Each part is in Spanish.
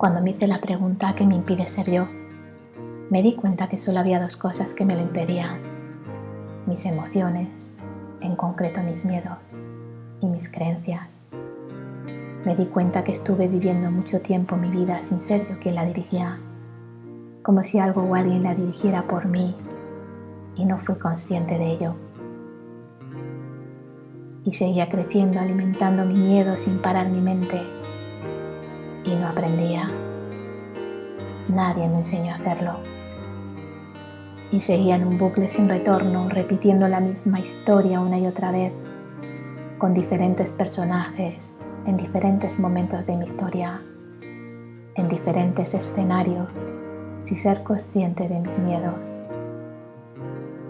Cuando me hice la pregunta ¿qué me impide ser yo?, me di cuenta que solo había dos cosas que me lo impedían: mis emociones, en concreto mis miedos, y mis creencias. Me di cuenta que estuve viviendo mucho tiempo mi vida sin ser yo quien la dirigía, como si algo o alguien la dirigiera por mí, y no fui consciente de ello. Y seguía creciendo alimentando mi miedo sin parar mi mente, y no aprendía. Nadie me enseñó a hacerlo. Y seguía en un bucle sin retorno, repitiendo la misma historia una y otra vez, con diferentes personajes, en diferentes momentos de mi historia, en diferentes escenarios, sin ser consciente de mis miedos,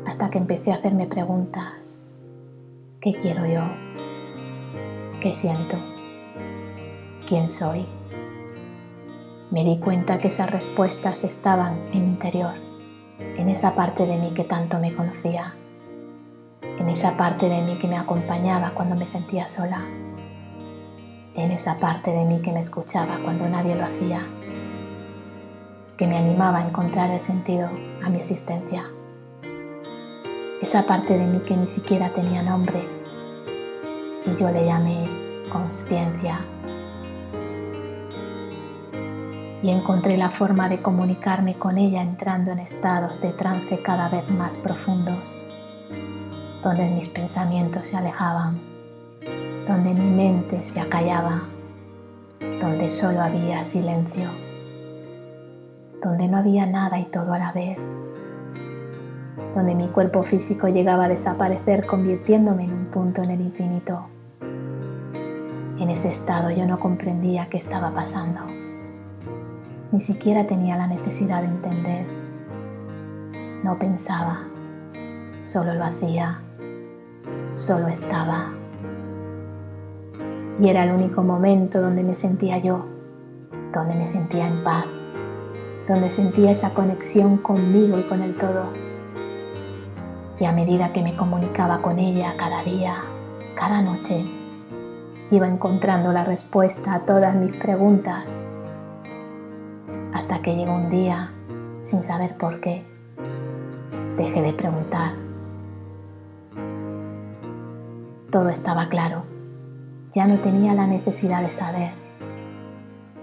hasta que empecé a hacerme preguntas: ¿qué quiero yo? ¿Qué siento? ¿Quién soy? Me di cuenta que esas respuestas estaban en mi interior, en esa parte de mí que tanto me conocía, en esa parte de mí que me acompañaba cuando me sentía sola, en esa parte de mí que me escuchaba cuando nadie lo hacía, que me animaba a encontrar el sentido a mi existencia. Esa parte de mí que ni siquiera tenía nombre, y yo le llamé conciencia. Y encontré la forma de comunicarme con ella entrando en estados de trance cada vez más profundos, donde mis pensamientos se alejaban, donde mi mente se acallaba, donde solo había silencio, donde no había nada y todo a la vez, donde mi cuerpo físico llegaba a desaparecer convirtiéndome en un punto en el infinito. En ese estado yo no comprendía qué estaba pasando. Ni siquiera tenía la necesidad de entender. No pensaba, solo lo hacía, solo estaba. Y era el único momento donde me sentía yo, donde me sentía en paz, donde sentía esa conexión conmigo y con el todo. Y a medida que me comunicaba con ella cada día, cada noche, iba encontrando la respuesta a todas mis preguntas, hasta que llegó un día, sin saber por qué, dejé de preguntar. Todo estaba claro. Ya no tenía la necesidad de saber,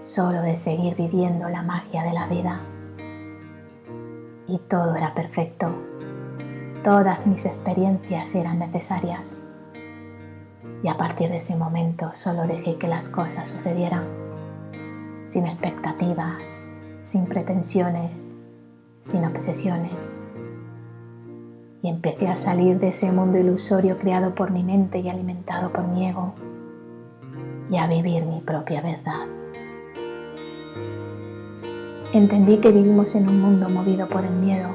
solo de seguir viviendo la magia de la vida. Y todo era perfecto. Todas mis experiencias eran necesarias. Y a partir de ese momento solo dejé que las cosas sucedieran, sin expectativas, sin pretensiones, sin obsesiones. Y empecé a salir de ese mundo ilusorio creado por mi mente y alimentado por mi ego, y a vivir mi propia verdad. Entendí que vivimos en un mundo movido por el miedo,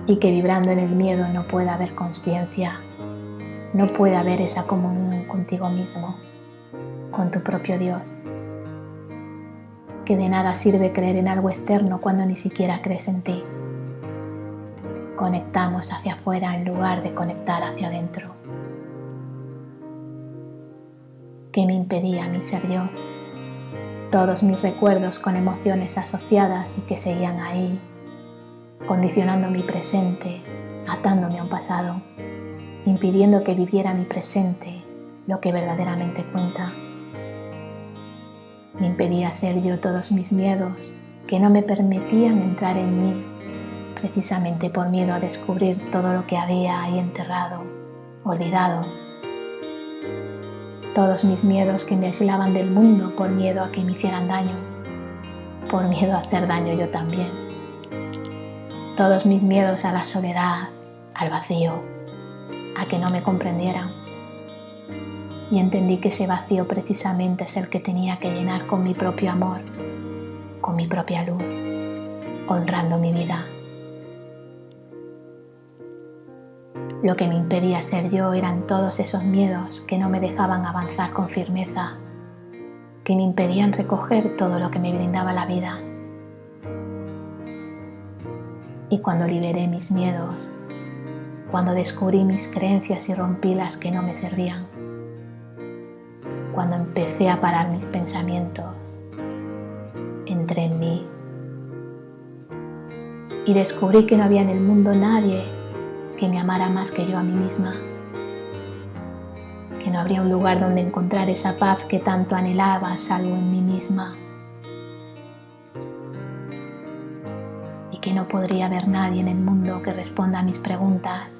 y que vibrando en el miedo no puede haber conciencia, no puede haber esa comunión contigo mismo, con tu propio Dios. Que de nada sirve creer en algo externo cuando ni siquiera crees en ti. Conectamos hacia afuera en lugar de conectar hacia adentro. ¿Qué me impedía a mí ser yo? Todos mis recuerdos con emociones asociadas y que seguían ahí, condicionando mi presente, atándome a un pasado, impidiendo que viviera mi presente, lo que verdaderamente cuenta. Me impedía ser yo todos mis miedos, que no me permitían entrar en mí, precisamente por miedo a descubrir todo lo que había ahí enterrado, olvidado. Todos mis miedos que me aislaban del mundo por miedo a que me hicieran daño, por miedo a hacer daño yo también. Todos mis miedos a la soledad, al vacío, a que no me comprendieran. Y entendí que ese vacío precisamente es el que tenía que llenar con mi propio amor, con mi propia luz, honrando mi vida. Lo que me impedía ser yo eran todos esos miedos que no me dejaban avanzar con firmeza, que me impedían recoger todo lo que me brindaba la vida. Y cuando liberé mis miedos, cuando descubrí mis creencias y rompí las que no me servían, cuando empecé a parar mis pensamientos, y descubrí que no había en el mundo nadie que me amara más que yo a mí misma, que no habría un lugar donde encontrar esa paz que tanto anhelaba salvo en mí misma, y que no podría haber nadie en el mundo que responda a mis preguntas,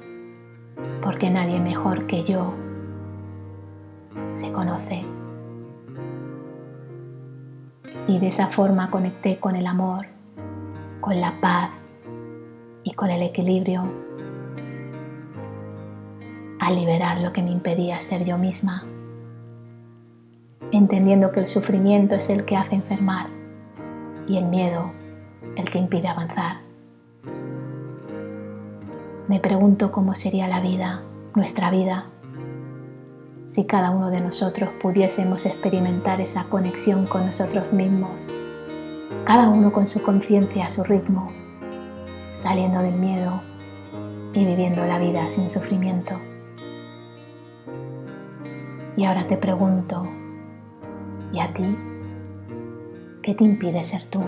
porque nadie mejor que yo se conoce. Y de esa forma conecté con el amor, con la paz y con el equilibrio, al liberar lo que me impedía ser yo misma, entendiendo que el sufrimiento es el que hace enfermar y el miedo el que impide avanzar. Me pregunto cómo sería la vida, nuestra vida, si cada uno de nosotros pudiésemos experimentar esa conexión con nosotros mismos, cada uno con su conciencia a su ritmo, saliendo del miedo y viviendo la vida sin sufrimiento. Y ahora te pregunto, ¿y a ti? ¿Qué te impide ser tú?